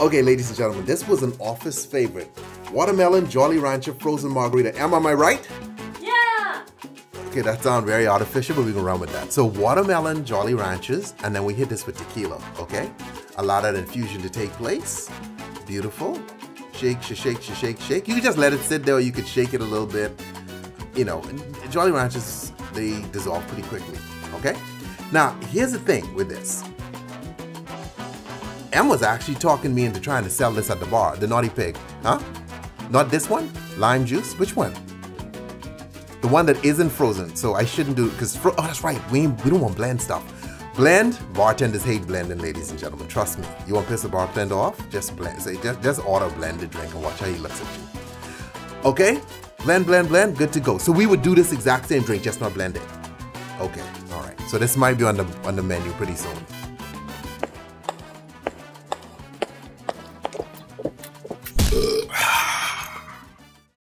Okay, ladies and gentlemen, this was an office favorite. Watermelon Jolly Rancher frozen margarita. Am I right? Yeah! Okay, that sounds very artificial, but we can run with that. So watermelon Jolly Ranchers, and then we hit this with tequila, okay? Allow that infusion to take place. Beautiful. Shake, shake, shake, shake. You can just let it sit there, or you could shake it a little bit. You know, Jolly Ranchers, they dissolve pretty quickly, okay? Now, here's the thing with this. Em was actually talking me into trying to sell this at the bar, the Naughty Pig. Huh? Not this one? Lime juice? Which one? The one that isn't frozen, so I shouldn't do it, because, oh, that's right, we don't want blend stuff. Blend, bartenders hate blending, ladies and gentlemen, trust me. You want to piss the bartender off? Just blend, say, just order a blended drink and watch how he looks at you. Okay? Blend, blend, blend, good to go. So we would do this exact same drink, just not blend it. Okay, all right. So this might be on the menu pretty soon.